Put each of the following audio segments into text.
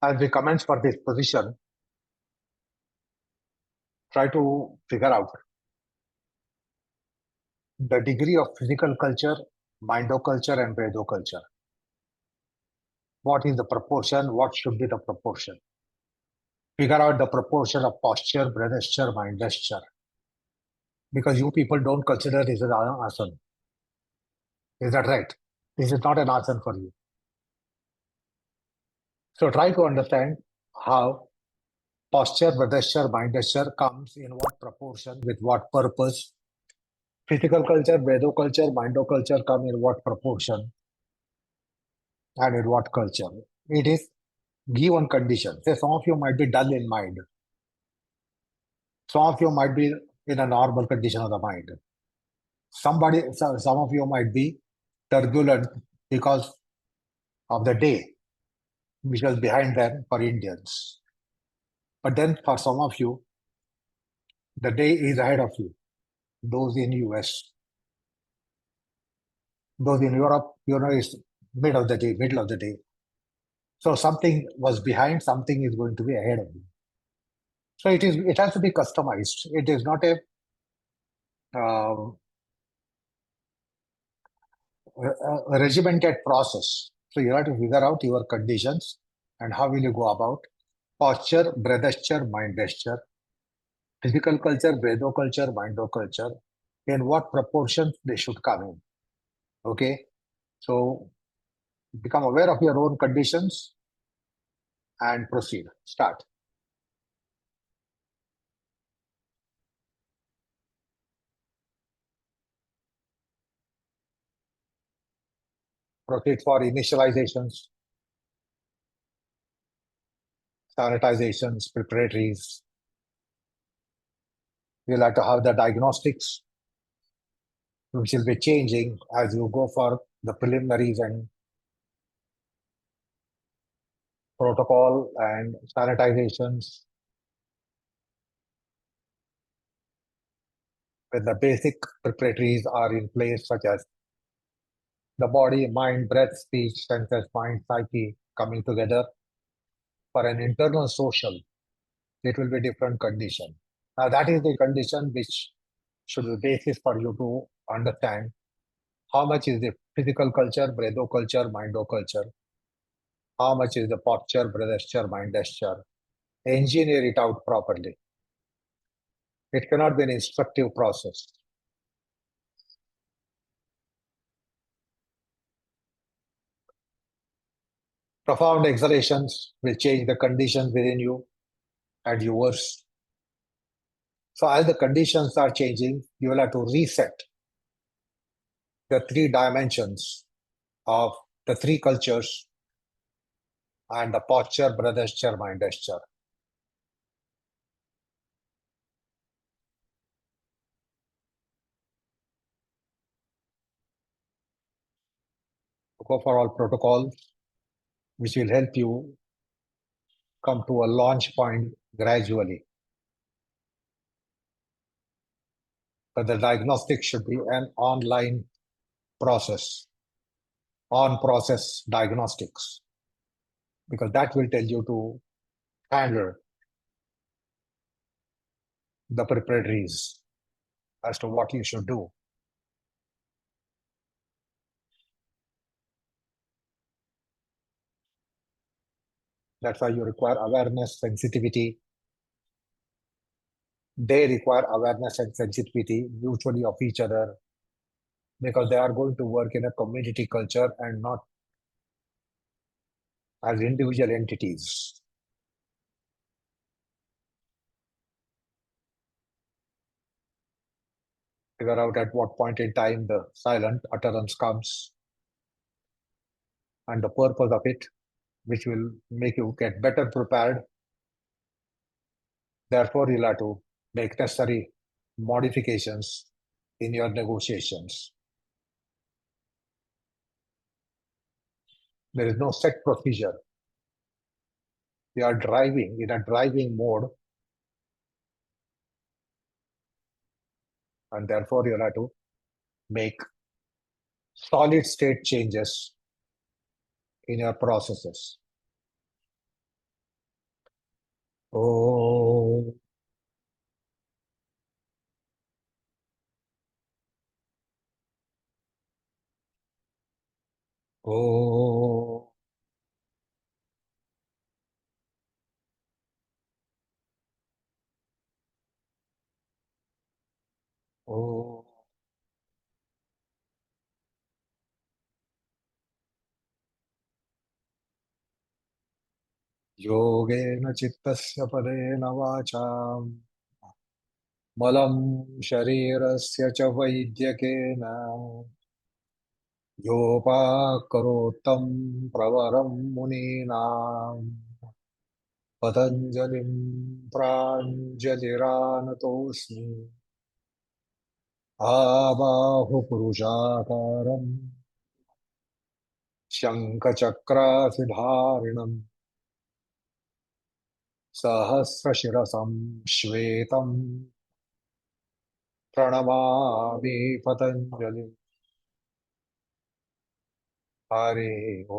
As we commence for this position, try to figure out the degree of physical culture, mindoculture, and culture. What is the proportion? What should be the proportion? Figure out the proportion of posture, breathesture, mindesture. Because you people don't consider this as an asana. Is that right? This is not an asana for you. So try to understand how posture, breathesture, mindesture comes in what proportion, with what purpose. Physical culture, culture, mindoculture come in what proportion and in what culture. It is given condition. Say some of you might be dull in mind. Some of you might be in a normal condition of the mind. Some of you might be turbulent because of the day, which was behind them for Indians. But then for some of you, the day is ahead of you. Those in US, those in Europe, is middle of the day, middle of the day. So something was behind, something is going to be ahead of you. So it has to be customized. It is not uh, a regimented process. So you have to figure out your conditions and how will you go about posture, breathesture, mindesture, physical culture, culture, culture, in what proportions they should come in. Okay, so become aware of your own conditions and proceed. Start. Proceed for initializations, sanitizations, preparatories. You'll have to have the diagnostics, which will be changing as you go for the preliminaries and protocol and sanitizations. When the basic preparatories are in place, such as the body, mind, breath, speech, senses, mind, psyche coming together for an internal social, it will be different condition. Now that is the condition which should be basis for you to understand how much is the physical culture, culture, culture, how much is the posture, breathesture, mindesture. Engineer it out properly. It cannot be an instructive process. Profound exhalations will change the conditions within you and yours. So as the conditions are changing, you will have to reset the three dimensions of the three cultures and the posture, breathesture, mindesture. Go for all protocols, which will help you come to a launch point gradually. But the diagnostic should be an online process, on-process diagnostics, because that will tell you to handle the preparatories as to what you should do. That's why you require awareness, sensitivity. They require awareness and sensitivity mutually of each other, because they are going to work in a community culture and not as individual entities. Figure out at what point in time the silent utterance comes and the purpose of it, which will make you get better prepared. Therefore, you'll have to make necessary modifications in your negotiations. There is no set procedure. You are driving in a driving mode, and therefore you'll have to make solid state changes in your processes. Oh, oh, oh. योगेन चित्तस्य पदेन वाचा मलं शरीरस्य च वैद्यकेन योपाकरोत्तं प्रवरं मुनीनां पतञ्जलिं प्राञ्जलिरानतोऽस्मि आबाहुपुरुषाकारं शङ्खचक्रासिधारिणं सहस्रशिरसं श्वेतं प्रणमामि पतञ्जलिं हरे ओ.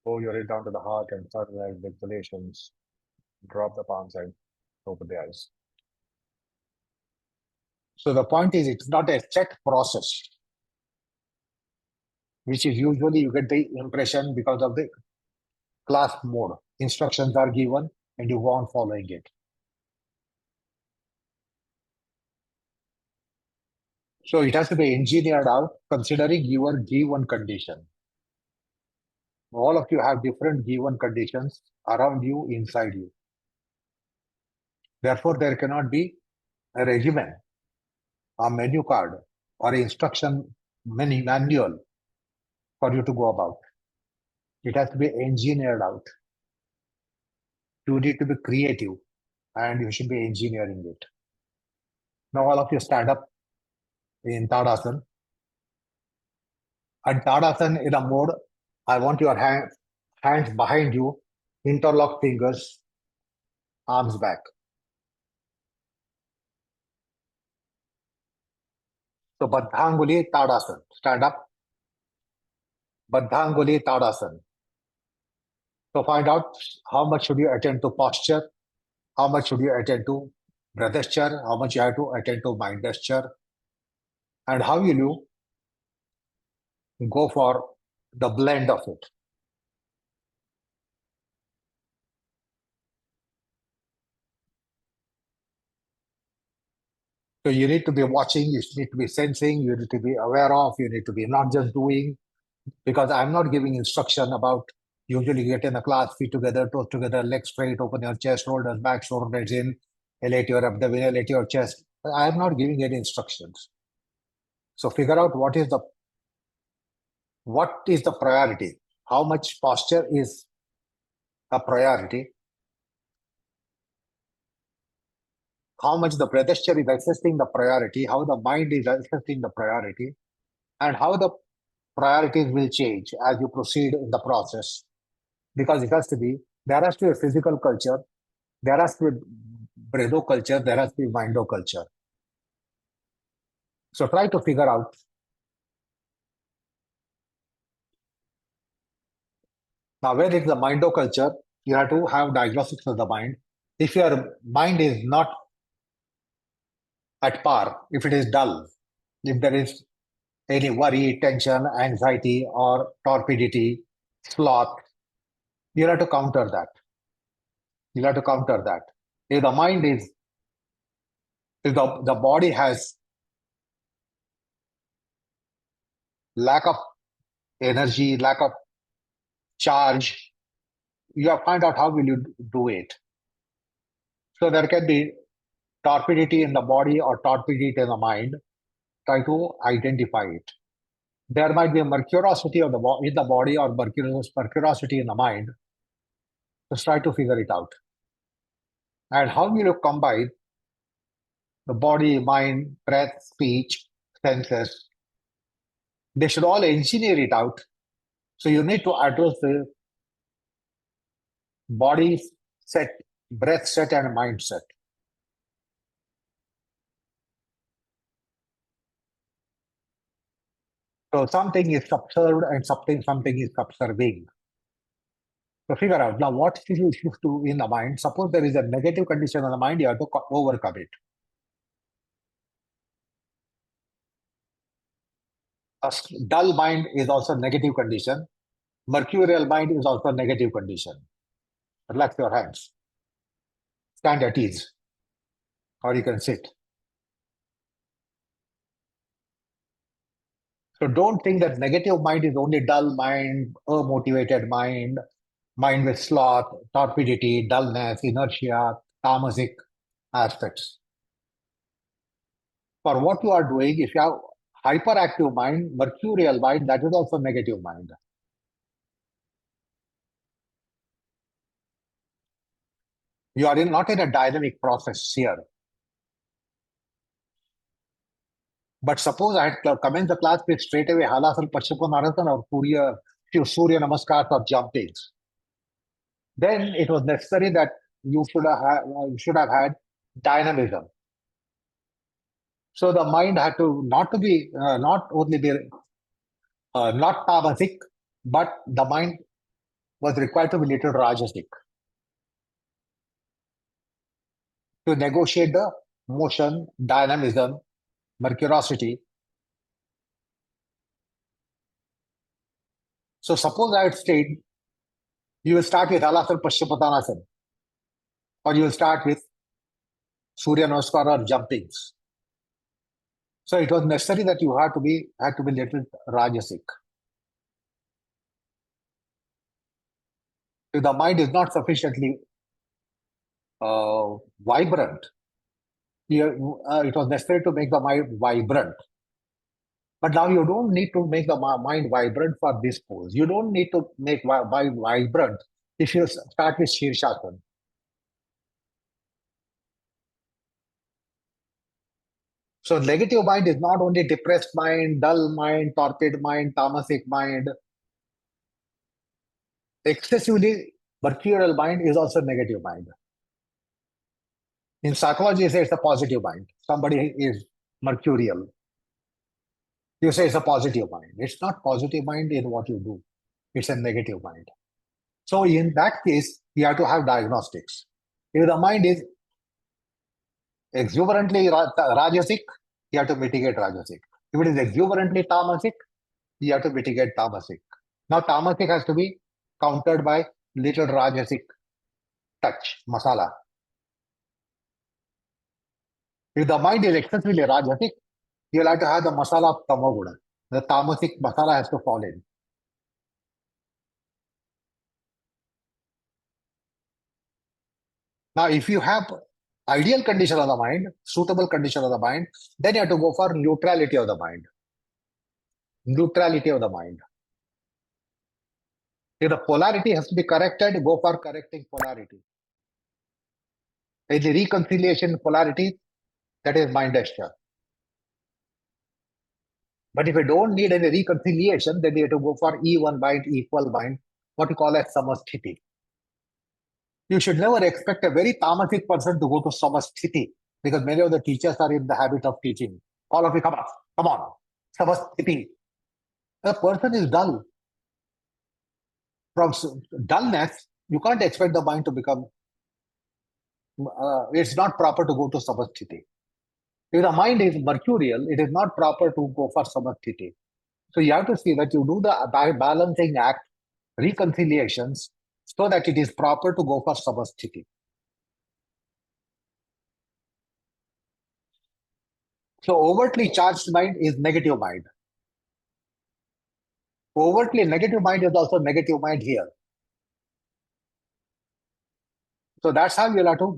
Pull your head down to the heart and start with exhalations. Drop the palms and open the eyes. So the point is, it's not a set process, which is usually you get the impression because of the class mode. Instructions are given and you go on following it. So it has to be engineered out considering your given condition. All of you have different given conditions around you, inside you. Therefore, there cannot be a regimen, a menu card, or instruction manual for you to go about. It has to be engineered out. You need to be creative and you should be engineering it. Now, all of you stand up in Tadasana. And Tadasana in a mode, I want your hands behind you, interlock fingers, arms back. So, Baddangyullyasanised Tadasana. Stand up. Baddangyullyasanised Tadasana. So, find out how much should you attend to posture, how much should you attend to breath gesture, how much you have to attend to mind gesture, and how will you go for the blend of it. So you need to be watching, you need to be sensing, you need to be aware of, you need to be not just doing, because I'm not giving instruction about usually get in a class, feet together, toes together, legs straight, open your chest, shoulders back, shoulders in, elevate your abdomen, elevate your chest. I am not giving any instructions. So figure out what is the priority, how much posture is a priority, how much the breath is assisting the priority, how the mind is assisting the priority, and how the priorities will change as you proceed in the process. Because it has to be, there has to be a physical culture, there has to be breatho culture, there has to be mindo culture. So try to figure out. Now, where is the mindo culture? You have to have diagnostics of the mind. If your mind is not at par, if it is dull, if there is any worry, tension, anxiety, or torpidity, sloth, you have to counter that. You have to counter that. If the mind is, if the body has lack of energy, lack of charge, you have to find out how will you do it. So there can be torpidity in the body or torpidity in the mind. Try to identify it. There might be a mercurosity of in the body or mercurosity in the mind. Just try to figure it out. And how will you combine the body, mind, breath, speech, senses? They should all engineer it out. So you need to address the body set, breath set, and mindset. So something is subserved and something is subserving. So figure out now what you should do in the mind. Suppose there is a negative condition in the mind, you have to overcome it. Dull mind is also negative condition. Mercurial mind is also negative condition. Relax your hands. Stand at ease, or you can sit. So don't think that negative mind is only dull mind, unmotivated mind, mind with sloth, torpidity, dullness, inertia, tamasic aspects. For what you are doing, if you have hyperactive mind, mercurial mind, that is also negative mind. You are not in a dynamic process here. But suppose I had commenced the class with straight away Halasana, Paschimottanasana or Surya Namaskar or jumpings. Then it was necessary that you should have had dynamism. So the mind had to not only be not tamasic, but the mind was required to be little rajasic to negotiate the motion, dynamism, mercurosity. So suppose I had stayed, you will start with Halasana Paschimottanasana, or you will start with Surya Namaskar or jumpings. So it was necessary that you had to be little rajasic. If the mind is not sufficiently vibrant, it was necessary to make the mind vibrant. But now you don't need to make the mind vibrant for this pose. You don't need to make mind vibrant if you start with Shirshasana. So negative mind is not only depressed mind, dull mind, torpid mind, tamasic mind. Excessively mercurial mind is also negative mind. In psychology, you say it's a positive mind. Somebody is mercurial. You say it's a positive mind. It's not positive mind in what you do. It's a negative mind. So in that case, you have to have diagnostics. If the mind is exuberantly rajasic, you have to mitigate rajasic. If it is exuberantly tamasic, you have to mitigate tamasic. Now tamasic has to be countered by little rajasic touch, masala. If the mind is excessively rajasic, you'll have to have the masala of tamoguna. The tamasic masala has to fall in. Now, if you have ideal condition of the mind, suitable condition of the mind, then you have to go for neutrality of the mind. Neutrality of the mind. If the polarity has to be corrected, go for correcting polarity. In the reconciliation polarity, that is mind gesture. But if you don't need any reconciliation, then you have to go for E1 mind, equal mind, what you call as samasthiti. You should never expect a very tamasic person to go to samasthiti because many of the teachers are in the habit of teaching. All of you, come on, samasthiti. A person is dull. From dullness, you can't expect the mind to become, it's not proper to go to samasthiti. If the mind is mercurial, it is not proper to go for samasthiti. So you have to see that you do the balancing act, reconciliations, so that it is proper to go for samasthiti. So overtly charged mind is negative mind. Overtly negative mind is also negative mind here. So that's how you'll have to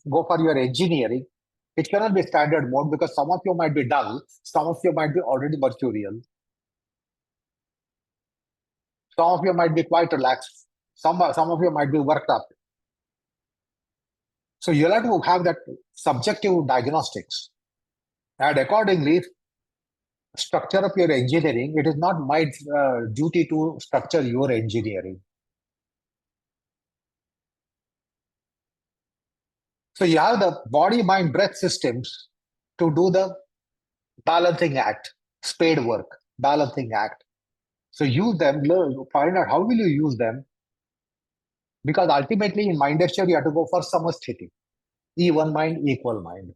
go for your engineering. It cannot be standard mode because some of you might be dull, some of you might be already mercurial, some of you might be quite relaxed, some of you might be worked up. So you'll have to have that subjective diagnostics. And accordingly, structure up your engineering. It is not my duty to structure your engineering. So you have the body, mind, breath systems to do the balancing act, spade work. balancing act. So use them, learn, find out how will you use them, because ultimately in mind gesture you have to go for samasthiti, even mind, equal mind.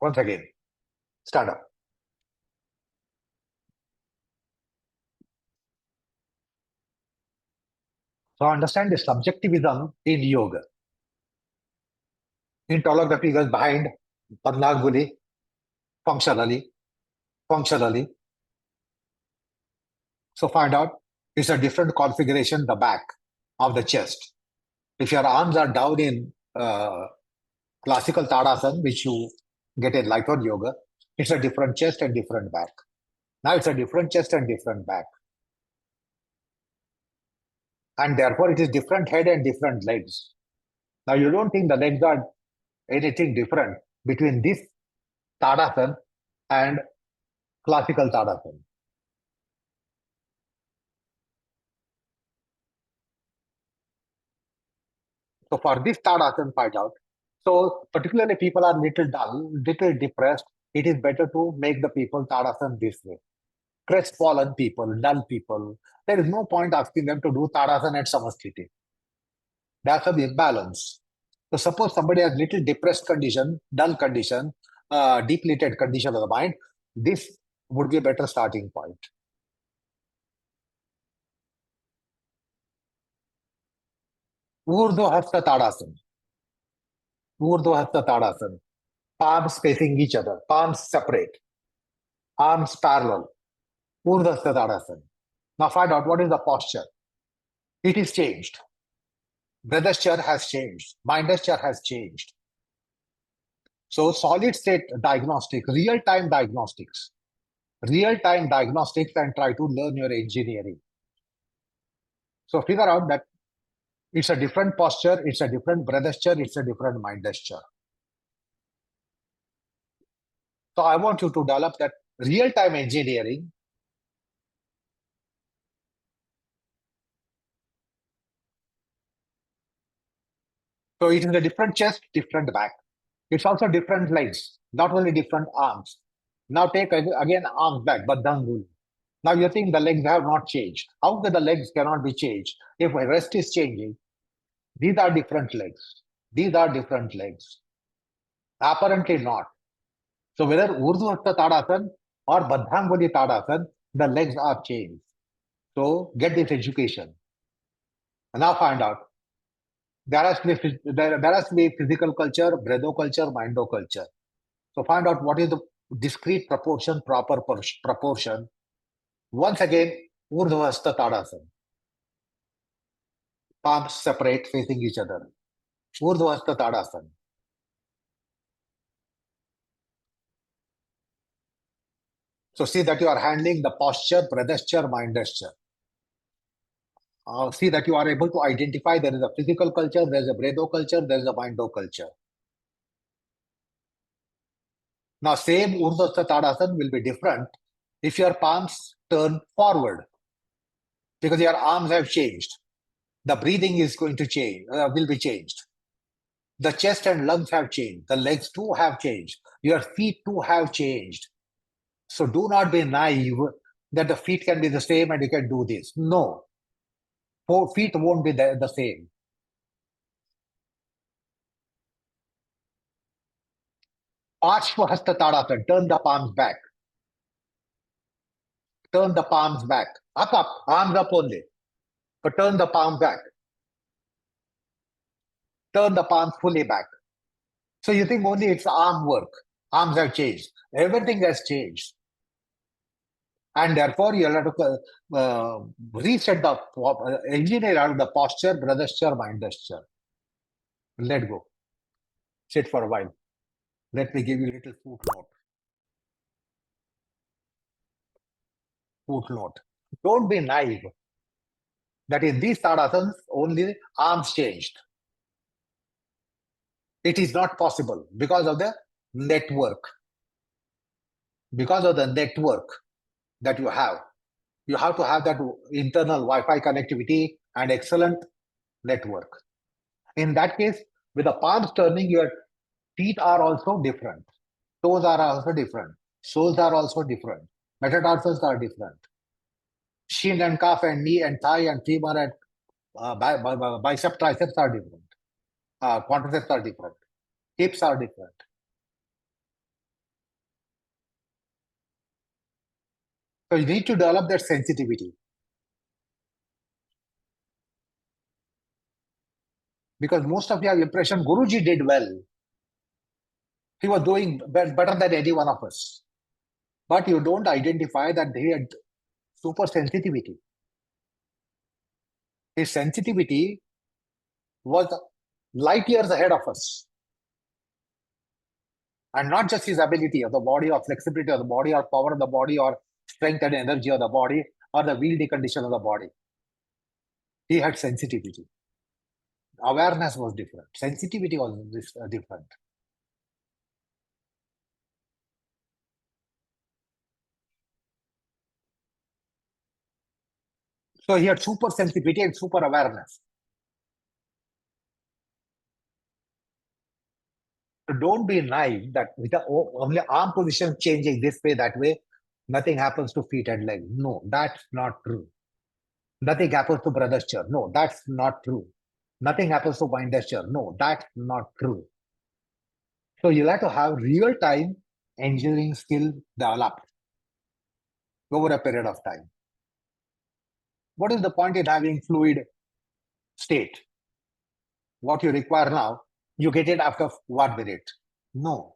Once again, stand up. So understand the subjectivism in yoga. In holography goes behind Baddangyullyasanised, functionally, functionally. So find out it's a different configuration, the back of the chest. If your arms are down in classical Tadasana, which you get in light on yoga, it's a different chest and different back. Now it's a different chest and different back. And therefore it is different head and different legs. Now you don't think the legs are anything different between this Tadasana and classical Tadasana. So for this Tadasana, find out. So particularly people are little dull, little depressed. It is better to make the people Tadasana this way. Crestfallen people, dull people. There is no point asking them to do Tadasana at Samasthiti. That's a big balance. So suppose somebody has little depressed condition, dull condition, depleted condition of the mind, this would be a better starting point. Urdhva Hasta Tadasana. Urdhva Hasta Tadasana. Palms facing each other, palms separate, arms parallel. Urdhva Hasta Tadasana. Now find out what is the posture. It is changed. Breathasture has changed. Mindasture has changed. So solid state diagnostic, real time diagnostics, and try to learn your engineering. So figure out that it's a different posture, it's a different breathasture, it's a different mindasture. So I want you to develop that real time engineering. So it is a different chest, different back. It's also different legs, not only different arms. Now take again arms back, Baddangyullyasanised. Now you think the legs have not changed. How can the legs cannot be changed? If my rest is changing, these are different legs. These are different legs. Apparently not. So whether Urdhva Tadasana or Baddangyullyasanised Tadasana, the legs are changed. So get this education. And now find out. There has to be physical culture, breatho culture, mindo culture. So find out what is the discrete proportion, proper proportion. Once again, Urdhva Tadasana. Palms separate facing each other. Urdhva Tadasana. So see that you are handling the posture, breathasture, mindasture. See that you are able to identify there is a physical culture, there is a breatho culture, there is a mindo culture. Now, same Urdhva Tadasana will be different if your palms turn forward because your arms have changed. The breathing is going to change, will be changed. The chest and lungs have changed. The legs too have changed. Your feet too have changed. So do not be naive that the feet can be the same and you can do this. No, 4 feet won't be the same. Parshvahasta Tadasana, turn the palms back. Turn the palms back. Up, arms up only. But turn the palm back. Turn the palms fully back. So you think only it's arm work. Arms have changed. Everything has changed. And therefore, you have to reset the engineer out the posture, breathasture, mindasture. Let go. Sit for a while. Let me give you a little footnote. Footnote. Don't be naive that in these tadasanas only arms changed. It is not possible because of the network. Because of the network that you have. You have to have that internal Wi-Fi connectivity and excellent network. In that case, with the palms turning, your feet are also different. Toes are also different. Soles are also different. Metatarsals are different. Shin and calf and knee and thigh and femur and bicep, triceps are different. Quadriceps are different. Hips are different. So you need to develop that sensitivity. Because most of you have impression Guruji did well. He was doing better than any one of us. But you don't identify that he had super sensitivity. His sensitivity was light years ahead of us. And not just his ability of the body or flexibility of the body or power of the body or strength and energy of the body or the wieldy condition of the body. He had sensitivity. Awareness was different. Sensitivity was different. So he had super sensitivity and super awareness. So don't be naive that with the only arm position changing this way, that way, nothing happens to feet and legs. No, that's not true. Nothing happens to brother's chair. No, that's not true. Nothing happens to binder's chair. No, that's not true. So you'll have to have real time engineering skill developed over a period of time. What is the point in having fluid state? What you require now, you get it after 1 minute. No.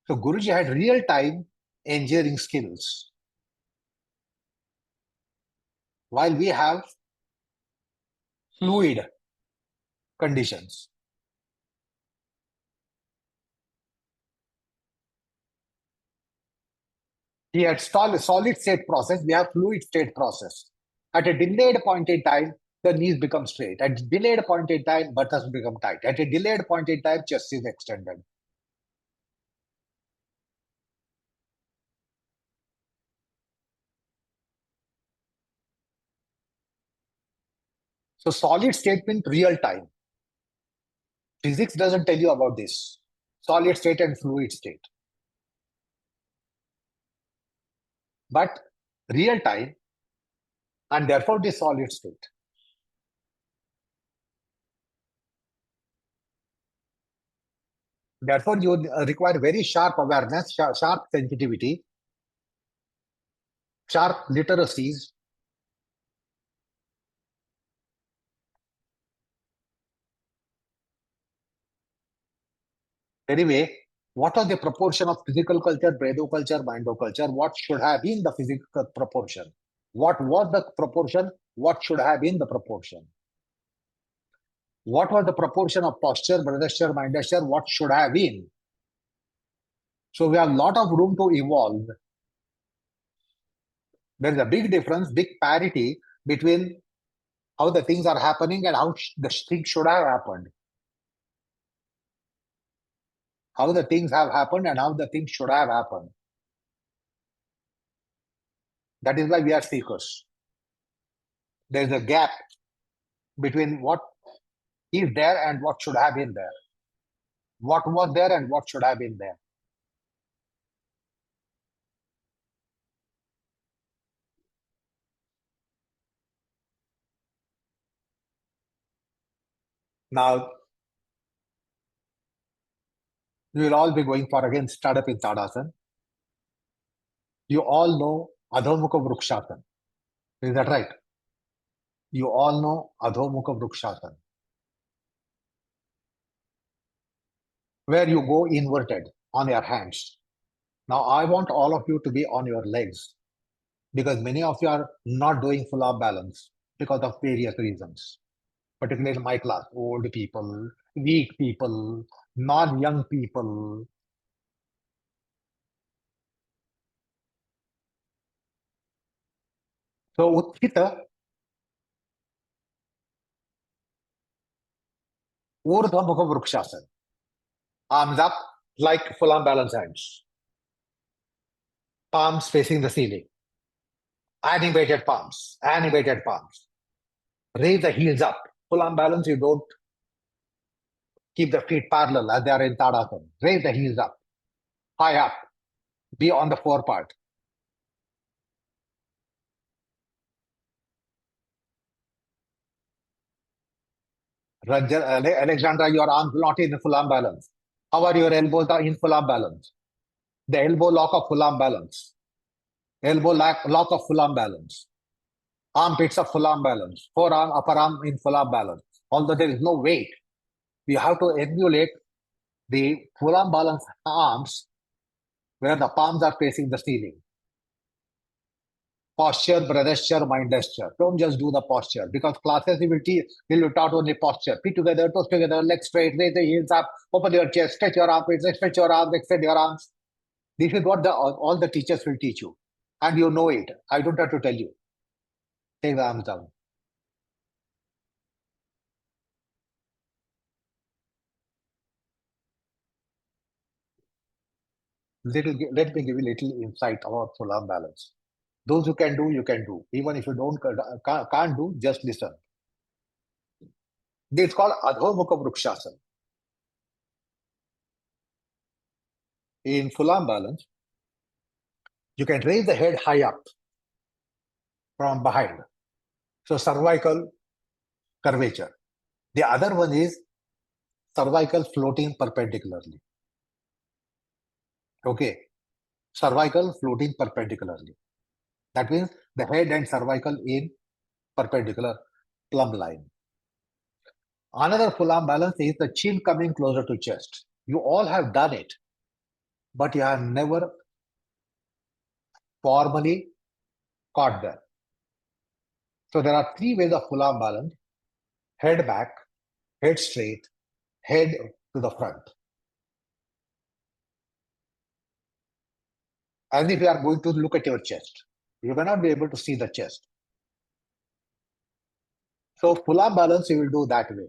So Guruji had real time engineering skills, while we have fluid conditions. He had solid state process, we have fluid state process. At a delayed point in time, the knees become straight. At a delayed point in time, buttocks become tight. At a delayed point in time, chest is extended. So solid state means real time. Physics doesn't tell you about this. Solid state and fluid state. But real time, and therefore the solid state. Therefore, you require very sharp awareness, sharp sensitivity, sharp literacies. Anyway, what was the proportion of physical culture, bredo culture, mindo culture? What should have been the physical proportion? What was the proportion? What should have been the proportion? What was the proportion of posture, brothershire, mindshire? What should have been? So we have a lot of room to evolve. There is a big difference, big parity between how the things are happening and how the things should have happened. How the things have happened and how the things should have happened. That is why we are seekers. There is a gap between what is there and what should have been there. What was there and what should have been there. Now, we will all be going for again start up in Tadasana. You all know Adhomukha Vrukshasana. Is that right? You all know Adhomukha Vrukshasana, where you go inverted on your hands. Now, I want all of you to be on your legs because many of you are not doing full arm balance because of various reasons, particularly in my class, old people, weak people, non-young people. So, Utthita, Urdhva Mukha Vrukshasana. Arms up like full arm balance hands. Palms facing the ceiling. Animated palms. Animated palms. Raise the heels up. full arm balance, you don't keep the feet parallel as they are in Tadasana. Raise the heels up, high up, be on the forepart. Alexandra, your arms not in full arm balance. How are your elbows are in full arm balance? The elbow lock of full arm balance. Elbow lock of full arm balance. Armpits of full arm balance. Forearm, upper arm in full arm balance. Although there is no weight, we have to emulate the full arm balance arms where the palms are facing the ceiling. Posture, breathesture, mindesture. Don't just do the posture because classes will be taught only posture. Feet together, toes together, legs straight, raise the heels up, open your chest, stretch your armpits, stretch your arms, extend your arms. This is what all the teachers will teach you. And you know it. I don't have to tell you. Take the arms down. Let me give you a little insight about full arm balance. Those who can do, you can do. Even if you can't do, just listen. It's called Adho Mukha Vrukshasana. In full arm balance, you can raise the head high up from behind. So cervical curvature. The other one is cervical floating perpendicularly. Okay. Cervical floating perpendicularly. That means the head and cervical in perpendicular plumb line. Another full arm balance is the chin coming closer to chest. You all have done it, but you have never formally caught there. So there are three ways of full arm balance: head back, head straight, head to the front. As if you are going to look at your chest. You may not be able to see the chest. So full arm balance, you will do that way.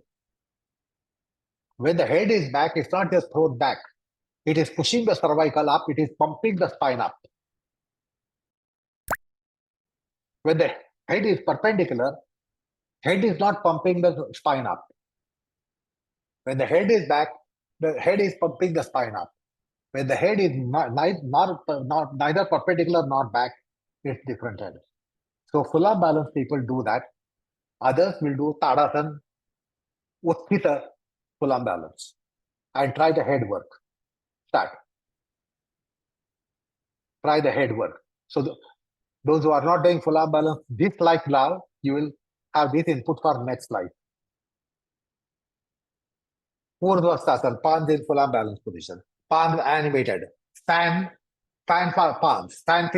When the head is back, it's not just thrown back. It is pushing the cervical up. It is pumping the spine up. When the head is perpendicular, head is not pumping the spine up. When the head is back, the head is pumping the spine up. When the head is neither perpendicular nor back, it's different head. So full arm balance people do that. Others will do Tadasana, Utthita, full arm balance. And try the head work. Start. Try the head work. So those who are not doing full arm balance this life now, you will have this input for next life. Urdhvastasana, palms in full arm balance position. Palms animated. Fan palms. Fan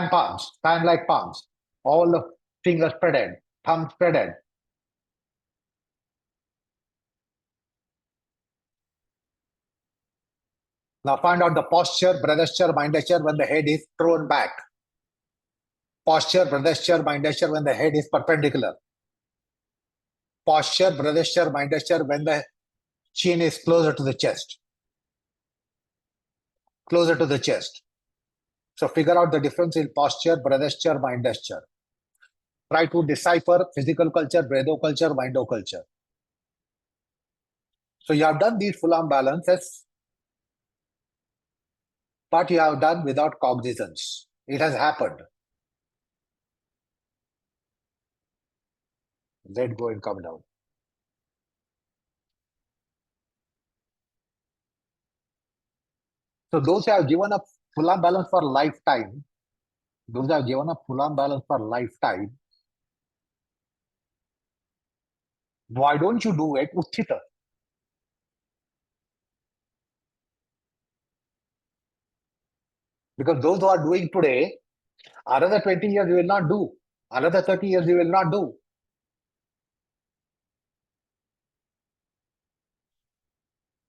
palms. Fan like palms. All the fingers spreaded. Thumbs spreaded. Now find out the posture, breathesture, mindesture when the head is thrown back. Posture, breathesture, mindesture when the head is perpendicular. Posture, breathesture, mindesture when the chin is closer to the chest. Closer to the chest. So figure out the difference in posture, breathesture, mindesture. Try to decipher physical culture, breathoculture, mindoculture. So you have done these full arm balances, but you have done without cognizance. It has happened. Let go and come down. So those who have given up full arm balance for lifetime, those who have given up full arm balance for lifetime, why don't you do it Utthita? Because those who are doing today, another 20 years you will not do. Another 30 years you will not do.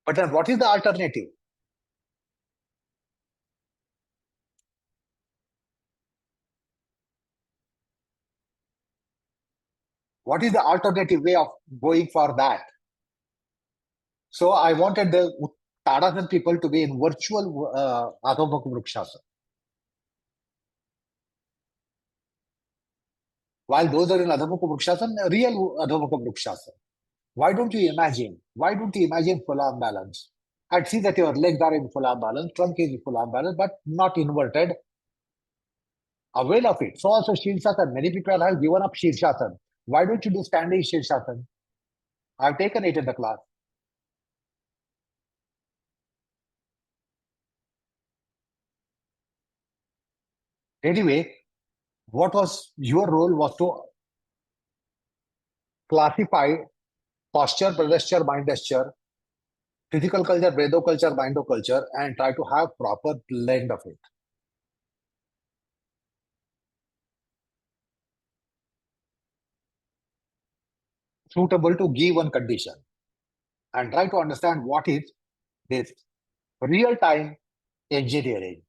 But then what is the alternative? What is the alternative way of going for that? So I wanted the Tadasana people to be in virtual Adho Mukha Vrukshasana. while those are in Adho Mukha Vrikshasana, real Adho Mukha Vrikshasana. Why don't you imagine? Why don't you imagine full arm balance? And see that your legs are in full arm balance, trunk is in full arm balance, but not inverted. Avail of it. So also Shirshasana. Many people have given up Shirshasana. Why don't you do standing Shirshasana? I've taken it in the class. Anyway, what was your role was to classify posture, posture, mind gesture, physical culture, Vedo culture, Mindo culture, and try to have proper blend of it. Suitable to give one condition. And try to understand what is this real-time engineering.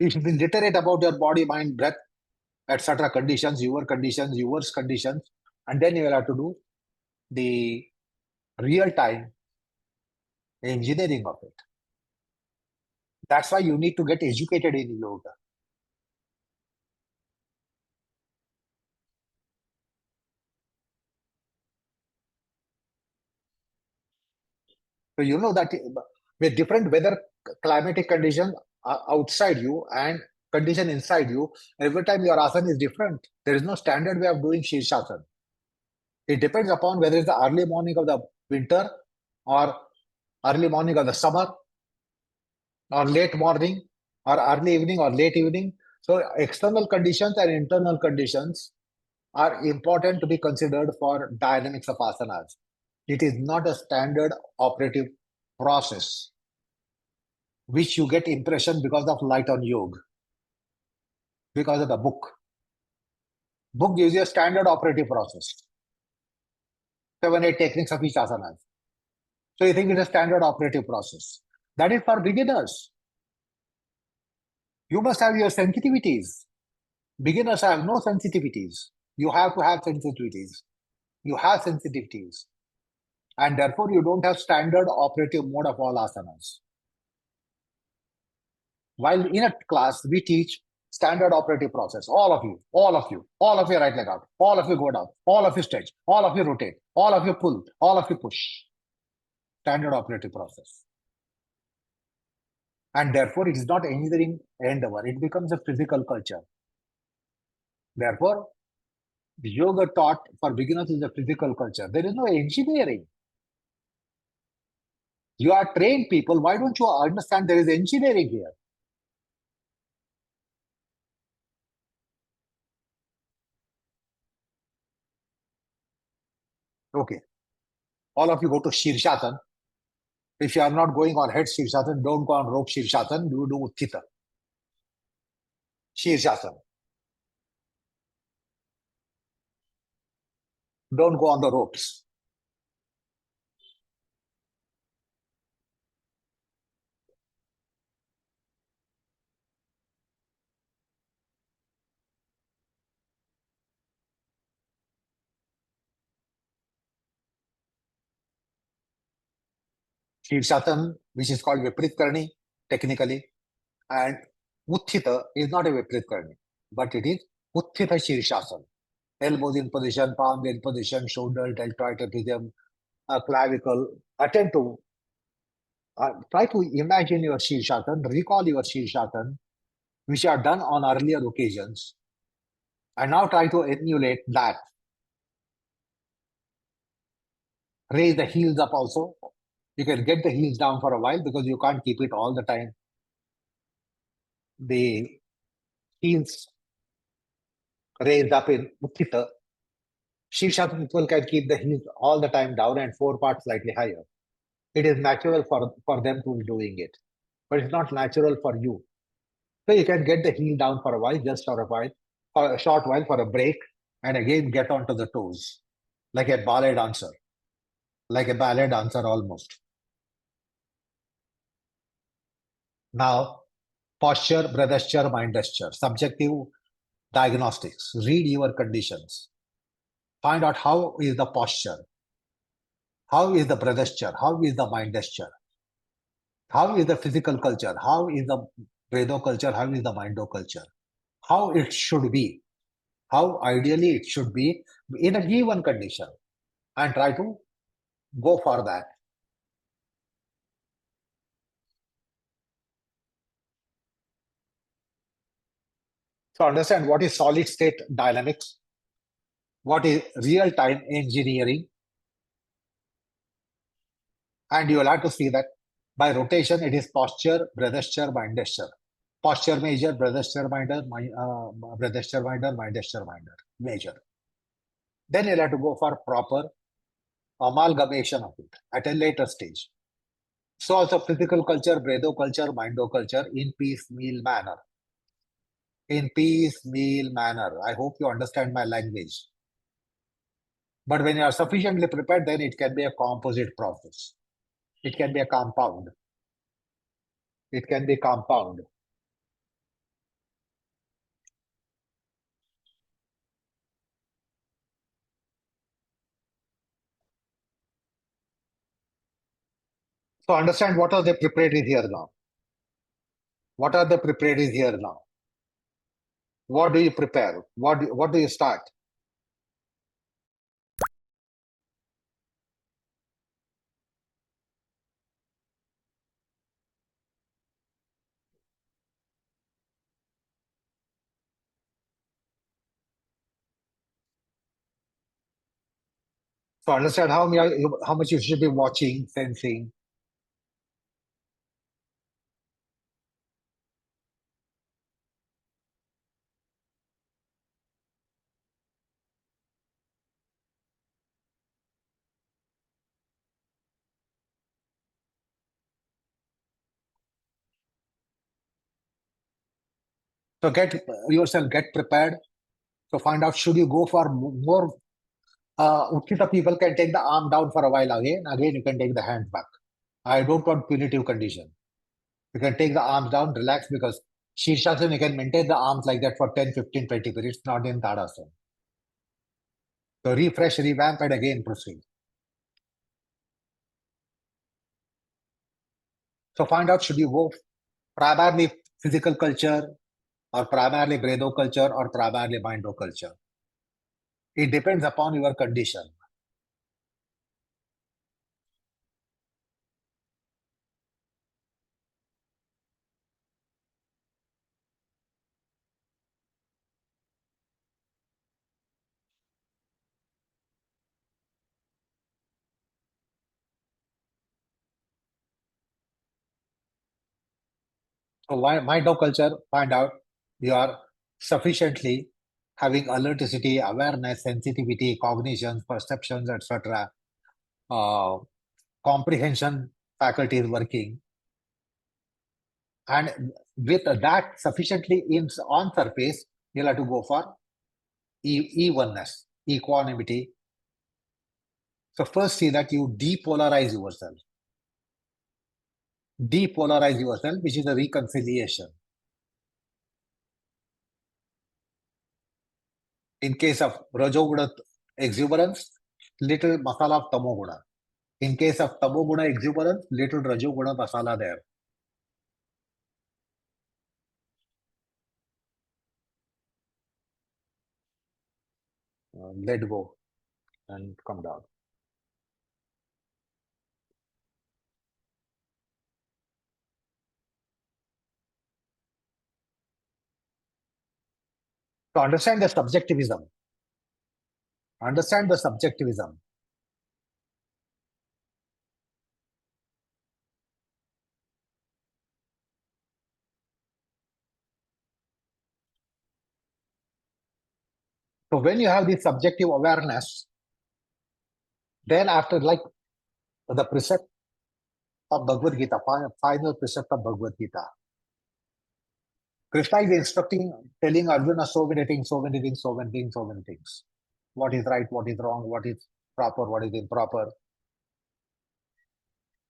You should be literate about your body, mind, breath, etc. conditions, yours conditions, and then you will have to do the real-time engineering of it. That's why you need to get educated in yoga. So you know that with different weather climatic conditions outside you and condition inside you, every time your asana is different. There is no standard way of doing Shirshasana. It depends upon whether it's the early morning of the winter or early morning of the summer or late morning or early evening or late evening. So external conditions and internal conditions are important to be considered for dynamics of asanas. It is not a standard operative process which you get impression because of light on yoga, because of the book. Book gives you a standard operative process, 7, 8 techniques of each asana. So you think it's a standard operative process. That is for beginners. You must have your sensitivities. Beginners have no sensitivities. You have to have sensitivities. You have sensitivities. And therefore, you don't have standard operative mode of all asanas. While in a class, we teach standard operative process. All of you, all of you, all of you right leg out, all of you go down, all of you stretch, all of you rotate, all of you pull, all of you push. Standard operative process. And therefore, it is not engineering endeavor. It becomes a physical culture. Therefore, the yoga taught for beginners is a physical culture. There is no engineering. You are trained people. Why don't you understand there is engineering here? Okay. All of you go to Shirshasana. If you are not going on head Shirshasana, don't go on rope Shirshasana. You do Utthita. Shirshasana. Don't go on the ropes. Shirshasana, which is called Viprit Karni, technically, and Utthita is not a Viprit Karni, but it is Utthita Shirshasana. Elbows in position, palms in position, shoulder, deltoid trapezium, clavicle. Attend to, try to imagine your Shirshasana, recall your Shirshasana, which are done on earlier occasions, and now try to emulate that. Raise the heels up also. You can get the heels down for a while because you can't keep it all the time. The heels raised up in Utthita. Shirshasana people can keep the heels all the time down and four parts slightly higher. It is natural for them to be doing it, but it's not natural for you. So you can get the heel down for a while, just for a while, for a short while, for a break, and again get onto the toes, like a ballet dancer, like a ballet dancer almost. Now, posture, breathesture, mind gesture, subjective diagnostics. Read your conditions. Find out how is the posture, how is the breathesture, how is the mind gesture, how is the physical culture, how is the Bredo culture, how is the Mindo culture, how it should be, how ideally it should be in a given condition, and try to go for that. So understand what is solid state dynamics, what is real time engineering, and you will have to see that by rotation it is posture, bredesture, mindesture. Posture major, bredesture minder, bredesture minder, mindesture minder, major. Then you'll have to go for proper amalgamation of it at a later stage. So also physical culture, bredo culture, mindo culture in piecemeal manner. In piecemeal manner. I hope you understand my language. But when you are sufficiently prepared, then it can be a composite process. It can be a compound. It can be compound. So understand what are the preparatories here now. What are the preparatories here now? What do you prepare? What do you start? So understand how much you should be watching, sensing. So get yourself, get prepared. So find out should you go for more. Utkita people can take the arm down for a while again. Again, you can take the hands back. I don't want punitive condition. You can take the arms down, relax because Shirshasana, you can maintain the arms like that for 10, 15, 20 minutes, not in Tadasana. So refresh, revamp, and again proceed. So find out should you go primarily physical culture or primarily bredo culture or primarily mindo culture. It depends upon your condition. So why mindo culture, find out you are sufficiently having alerticity, awareness, sensitivity, cognition, perceptions, etc. Uh, comprehension faculty is working, and with that sufficiently in on surface, you'll have to go for evenness, equanimity. So first see that you depolarize yourself, which is a reconciliation. In case of rajoguna exuberance, little masala of tamoguna. In case of tamoguna exuberance, little rajoguna masala there. Let go and come down. To understand the subjectivism, understand the subjectivism. So when you have this subjective awareness, then after like the precept of Bhagavad Gita, final precept of Bhagavad Gita, Krishna is instructing, telling Arjuna so many things, so many things, so many things, so many things. What is right, what is wrong, what is proper, what is improper.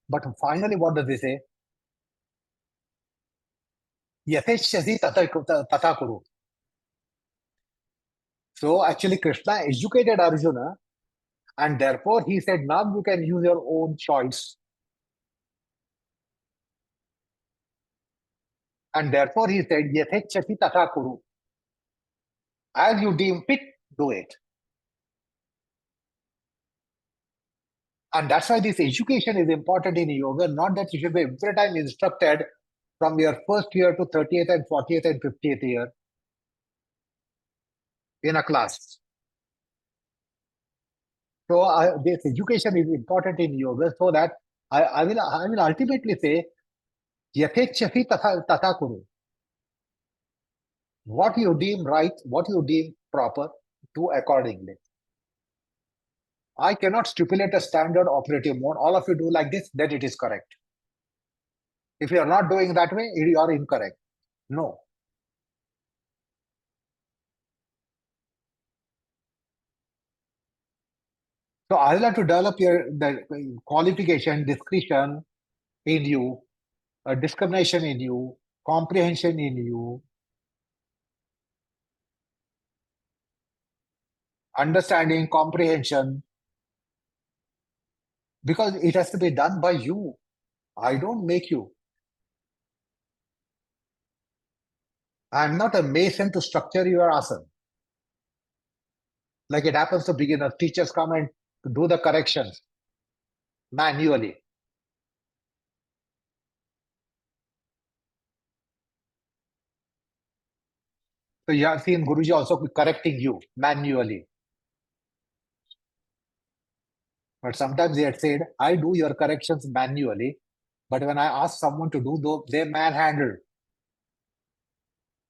But finally, what does he say? Yateshyasi tata kuru. So actually, Krishna educated Arjuna, and therefore he said, now you can use your own choice. And therefore he said, Yathechati tatha kuru. As you deem fit, do it. And that's why this education is important in yoga, not that you should be every time instructed from your first year to 30th and 40th and 50th year in a class. So this education is important in yoga so that I will ultimately say, Yathechati tatha kuru. What you deem right, what you deem proper, do accordingly. I cannot stipulate a standard operative mode. All of you do like this, then it is correct. If you are not doing that way, you are incorrect. No. So I will have to develop the qualification, discretion in you, discrimination in you, comprehension in you, understanding, comprehension, because it has to be done by you. I don't make you. I am not a mason to structure your asana. Like it happens to beginners, teachers come and do the corrections manually. So you have seen Guruji also correcting you manually. But sometimes they had said, I do your corrections manually. But when I ask someone to do those, they manhandle.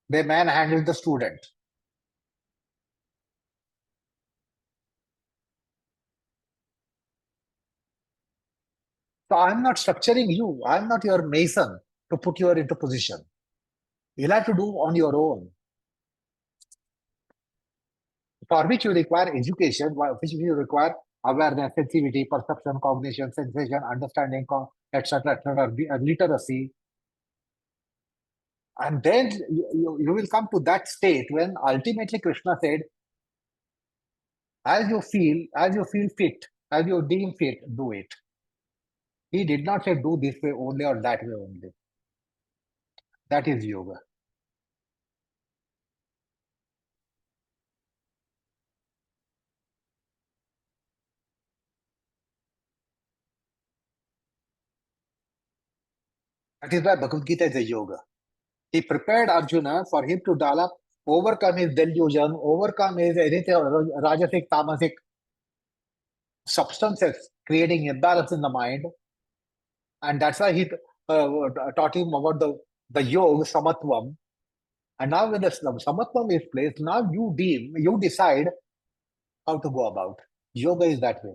They manhandle the student. So I'm not structuring you. I'm not your mason to put you into position. You'll have to do on your own. For which you require education, which you require awareness, sensitivity, perception, cognition, sensation, understanding, etc., literacy. And then you will come to that state when ultimately Krishna said, as you feel fit, as you deem fit, do it. He did not say do this way only or that way only. That is yoga. That is why Bhagavad Gita is a yoga. He prepared Arjuna for him to develop, overcome his delusion, overcome his anything, rajasic, tamasic substances, creating imbalance in the mind. And that's why he taught him about the yoga, samatvam. And now when the samatvam is placed, now you decide how to go about. Yoga is that way.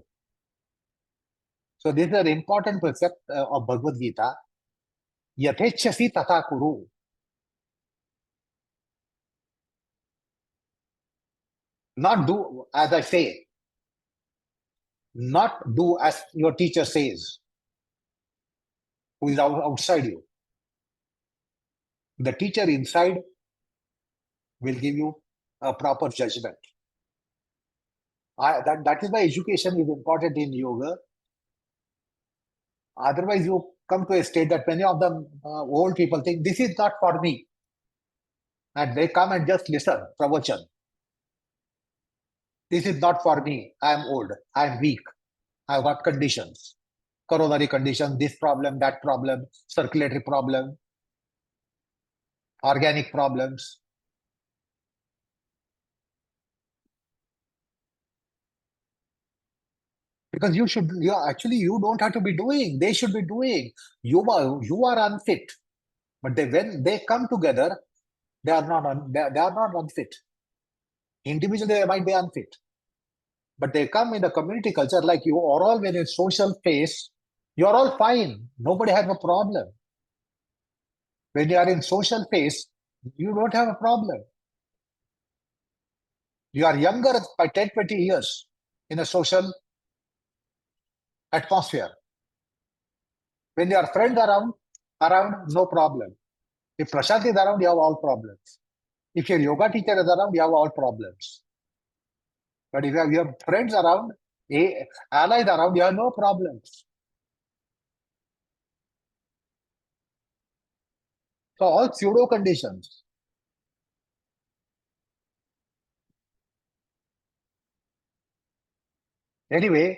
So this is an important precept of Bhagavad Gita. Yathechasi tata kuru. Not do as I say, not do as your teacher says, who is outside you. The teacher inside will give you a proper judgment. That is why education is important in yoga. Otherwise, you come to a state that many of them old people think this is not for me, and they come and just listen pravachan. This is not for me. I am old. I am weak. I have got conditions, coronary conditions, this problem, that problem, circulatory problem, organic problems. Because you don't have to be doing. They should be doing. You are unfit. But when they come together, they are not unfit. Individually, they might be unfit. But they come in the community culture like you are all in a social space. You are all fine. Nobody has a problem. When you are in social space, you don't have a problem. You are younger by 10, 20 years in a social atmosphere. When your friends around, no problem. If Prashant is around, you have all problems. If your yoga teacher is around, you have all problems. But if you have your friends around, allies around, you have no problems. So all pseudo conditions. Anyway,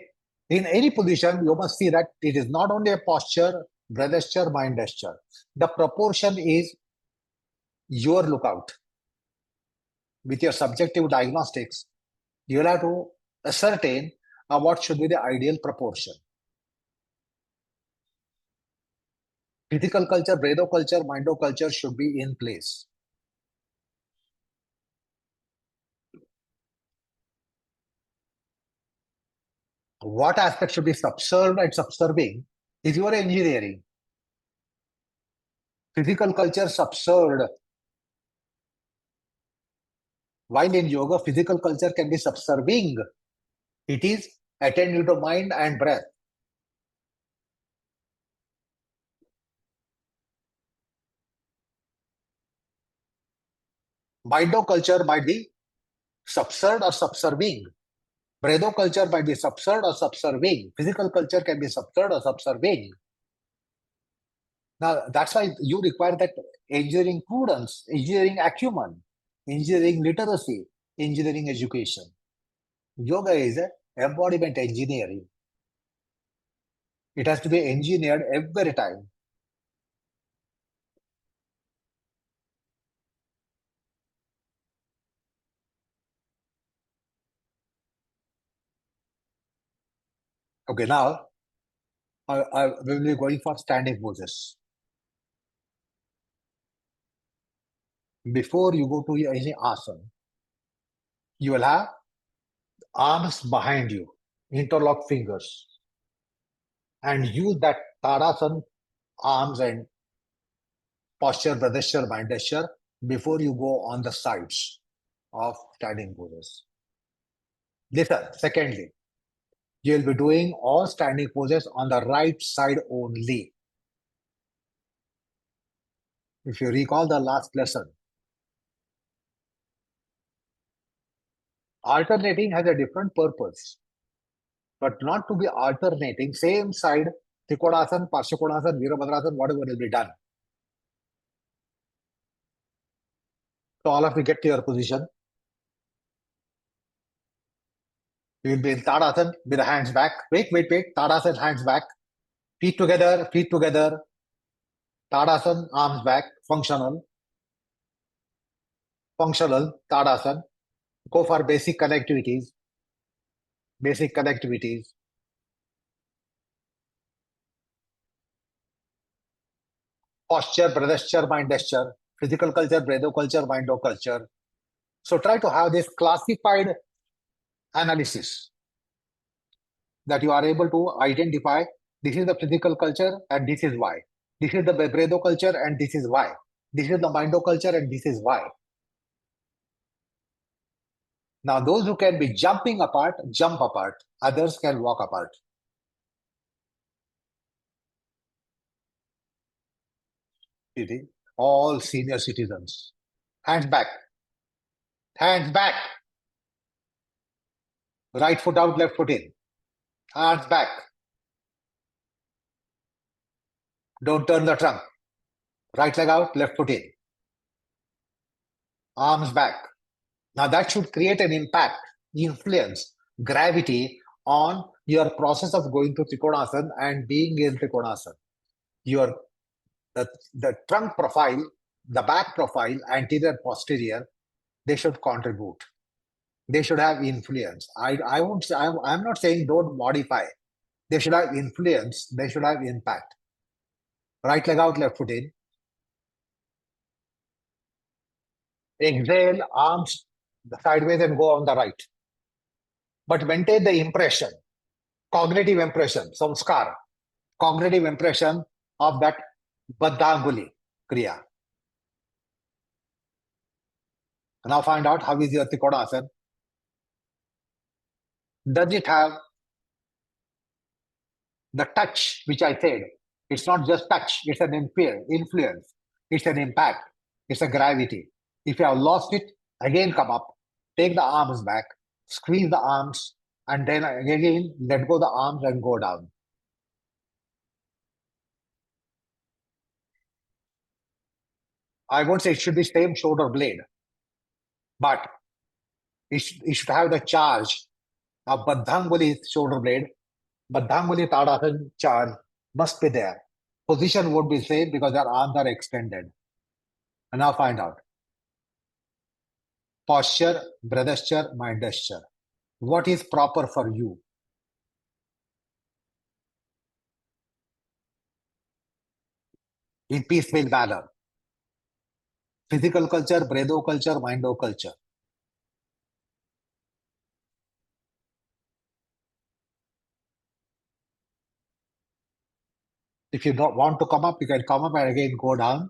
in any position, you must see that it is not only a posture, breath gesture, mind gesture. The proportion is your lookout. With your subjective diagnostics, you will have to ascertain what should be the ideal proportion. Physical culture, breatho culture, mindo culture should be in place. What aspect should be subserved and subserving is your engineering. Physical culture subserved. While in yoga, physical culture can be subserving. It is attentive to mind and breath. Mindo culture might be subserved or subserving. Breatho culture might be subserved or subserving. Physical culture can be subserved or subserving. Now, that's why you require that engineering prudence, engineering acumen, engineering literacy, engineering education. Yoga is a embodiment engineering. It has to be engineered every time. Okay, now I will be going for standing poses. Before you go to any asana, you will have arms behind you, interlock fingers, and use that Tadasana arms and posture, Pradeshwar, Mindeshwar before you go on the sides of standing poses. Listen, secondly, you will be doing all standing poses on the right side only. If you recall the last lesson, alternating has a different purpose, but not to be alternating same side, Trikonasana, Parsvakonasana, Virabhadrasana, whatever will be done. So all of you get to your position. You will be in Tadasana with the hands back. Wait. Tadasana, hands back. Feet together, feet together. Tadasana, arms back. Functional. Functional, Tadasana. Go for basic connectivities. Basic connectivities. Posture, Pradeshwar, Mindeshwar. Physical culture, Breatho culture, Mindo culture. So try to have this classified analysis that you are able to identify this is the physical culture and this is why. This is the Breatho culture and this is why. This is the Mindo culture and this is why. Now, those who can be jumping apart, jump apart. Others can walk apart. You see? All senior citizens. Hands back. Hands back. Right foot out, left foot in. Hands back. Don't turn the trunk. Right leg out, left foot in. Arms back. Now that should create an impact, influence, gravity on your process of going to Trikonasana and being in Trikonasana. Your the trunk profile, the back profile, anterior, posterior, they should contribute. They should have influence. I won't say, I'm not saying don't modify. They should have influence. They should have impact. Right leg out, left foot in. Exhale, arms sideways and go on the right. But maintain the impression, cognitive impression, samskar, cognitive impression of that Baddangyullyasanised kriya. Now find out how is your Trikonasana. Does it have the touch which I said? It's not just touch, it's an influence, it's an impact, it's a gravity. If you have lost it, again come up, take the arms back, squeeze the arms, and then again let go the arms and go down. I won't say it should be same shoulder blade, but it should have the charge of Baddangyullyasanised shoulder blade. Baddangyullyasanised Tadasana charge must be there. Position would be same because their arms are extended. And now find out. Posture, breathesture, mindesture. What is proper for you? In piecemeal manner. Physical culture, breatho culture, mindo culture. If you don't want to come up, you can come up and again go down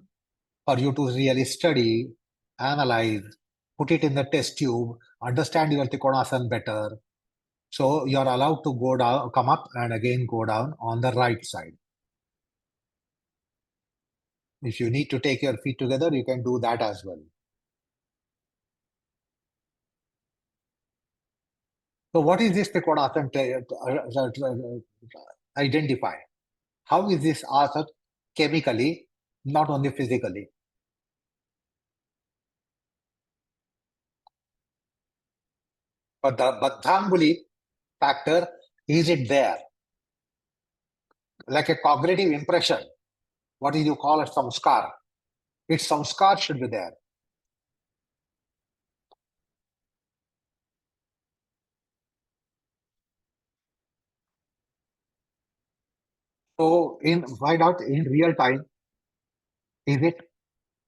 for you to really study, analyze, put it in the test tube, understand your Trikonasana better. So you're allowed to go down, come up and again go down on the right side. If you need to take your feet together, you can do that as well. So what is this Trikonasana identify? How is this asana chemically, not only physically? But the Badhangguli factor, is it there? Like a cognitive impression. What do you call it? Samskar. Its samskar should be there. So find out in real time, is it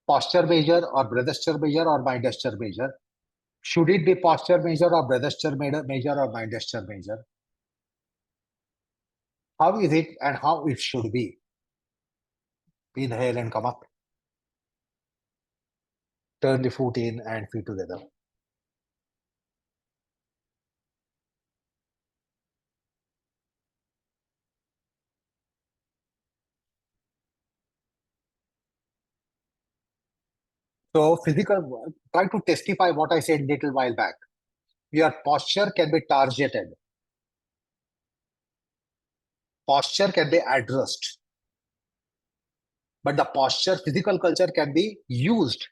posture measure or breathesture measure or mindesture measure? Should it be posture measure or breathesture measure or mindesture measure? How is it and how it should be? Inhale and come up. Turn the foot in and feet together. So physical, try to testify what I said little while back. Your posture can be targeted. Posture can be addressed. But the posture, physical culture can be used.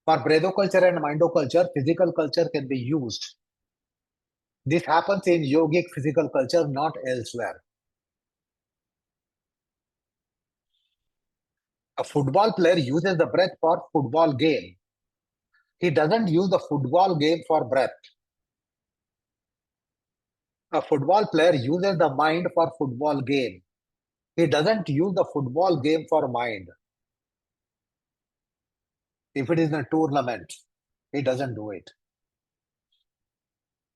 For breatho culture and mindo culture, physical culture can be used. This happens in yogic physical culture, not elsewhere. A football player uses the breath for football game. He doesn't use the football game for breath. A football player uses the mind for football game. He doesn't use the football game for mind. If it is a tournament, he doesn't do it.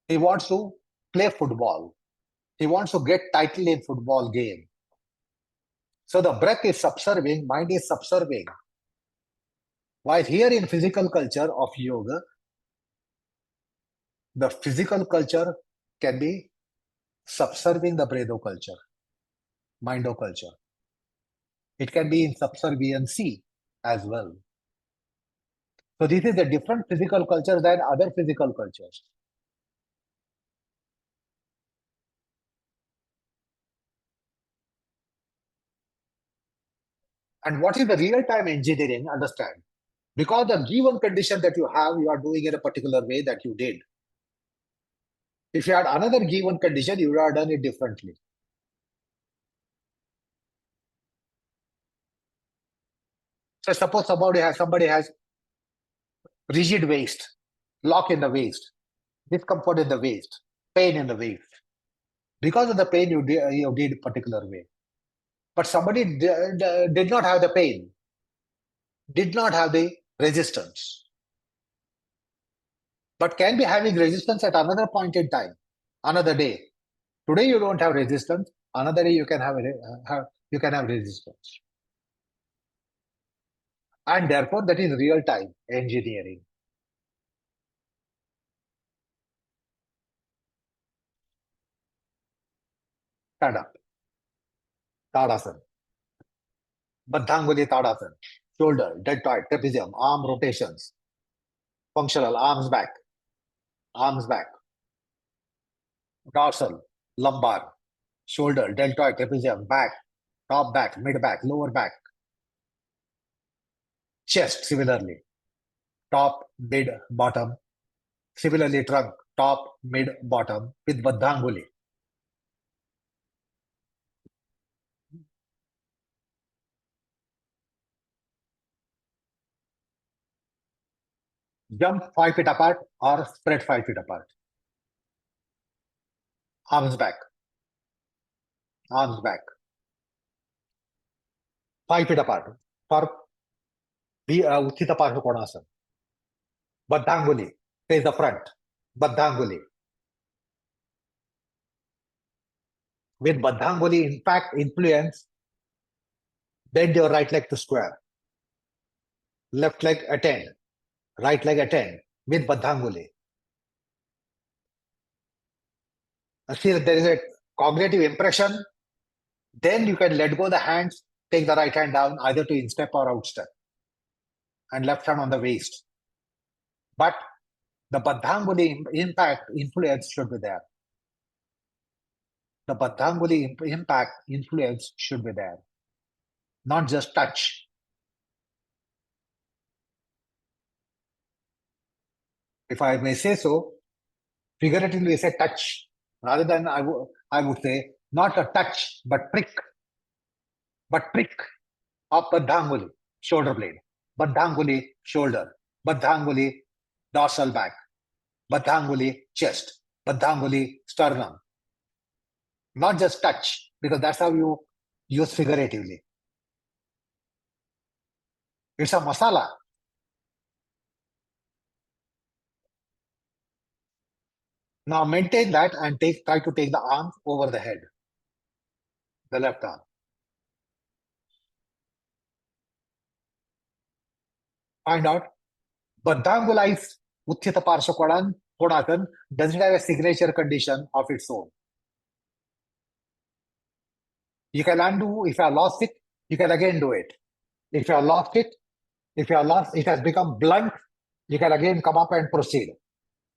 He wants to play football. He wants to get title in football game. So the breath is subserving, mind is subserving. While here in physical culture of yoga, the physical culture can be subserving the breatho culture, mindo culture. It can be in subserviency as well. So this is a different physical culture than other physical cultures. And what is the real-time engineering? Understand. Because the given condition that you have, you are doing in a particular way that you did. If you had another given condition, you would have done it differently. So suppose somebody has rigid waist, lock in the waist, discomfort in the waist, pain in the waist. Because of the pain, you did a particular way. But somebody did not have the pain, did not have the resistance, but can be having resistance at another point in time, another day. Today you don't have resistance, another day you can you can have resistance. And therefore, that is real time engineering. Stand up, Tadasana, Badhangguli Tadasana, shoulder, deltoid, trapezium, arm rotations, functional, arms back, dorsal, lumbar, shoulder, deltoid, trapezium, back, top back, mid back, lower back, Chest, similarly. Top, mid, bottom. Similarly, trunk, top, mid, bottom with Baddangyullya. Jump 5 feet apart or spread 5 feet apart. Arms back, arms back. 5 feet apart for Utthita Parshvakonasana. Baddangyullya, face the front. Baddangyullya. With Baddangyullya impact influence, bend your right leg to square. Left leg attend. Right leg attend with Baddangyullya. See if there is a cognitive impression, then you can let go the hands, take the right hand down either to instep or outstep, and left hand on the waist. But the Baddangyullya impact influence should be there. The Baddangyullya impact influence should be there, not just touch. If I may say so, figuratively we say touch. Rather than I would say not a touch, but prick of Baddangyullya, shoulder blade. Baddangyullya, shoulder. Baddangyullya, dorsal back. Baddangyullya, chest. Baddangyullya, sternum. Not just touch, because that's how you use figuratively. It's a masala. Now maintain that and try to take the arm over the head, the left arm. Find out. Baddangyullyanised Utthita Parshvakonasana doesn't have a signature condition of its own. You can undo. If you have lost it, you can again do it. If you have lost it, it has become blunt, you can again come up and proceed.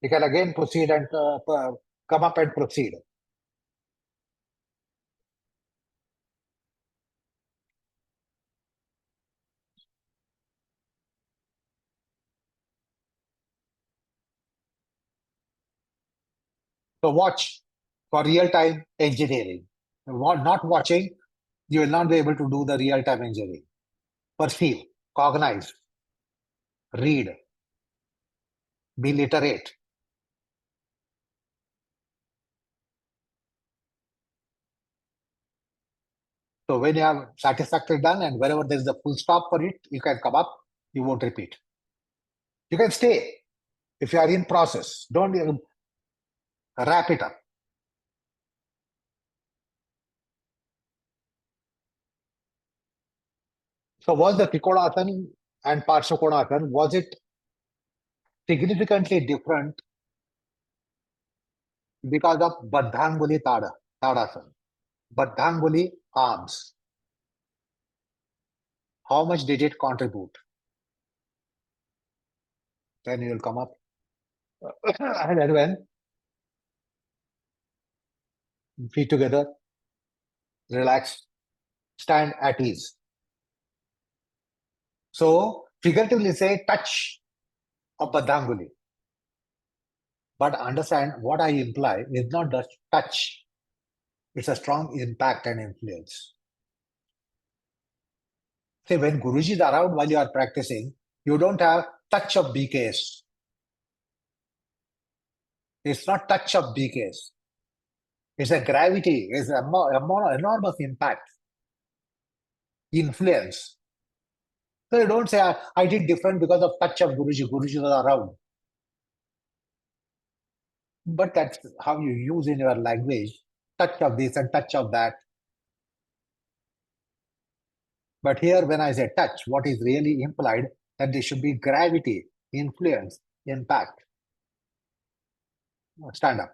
You can again proceed and come up and proceed. So watch for real-time engineering. Not watching, you will not be able to do the real-time engineering. Perceive, cognize, read, be literate. So when you have satisfactory done and wherever there is a full stop for it, you can come up, you won't repeat. You can stay if you are in process. Don't even wrap it up. So was the Trikonasana and Parshvakonasana, was it significantly different because of Baddangyullya Tadasana? Baddangyullya arms. How much did it contribute? Then you will come up. And then when feet together, relax, stand at ease. So figuratively say touch of Baddangyullya. But understand what I imply is not just touch. It's a strong impact and influence. Say when Guruji is around while you are practicing, you don't have touch of BKS. It's not touch of BKS. It's a gravity, it's an enormous impact, influence. So you don't say, I did different because of touch of Guruji. Guruji was around. But that's how you use in your language, touch of this and touch of that. But here, when I say touch, what is really implied that there should be gravity, influence, impact. Stand up.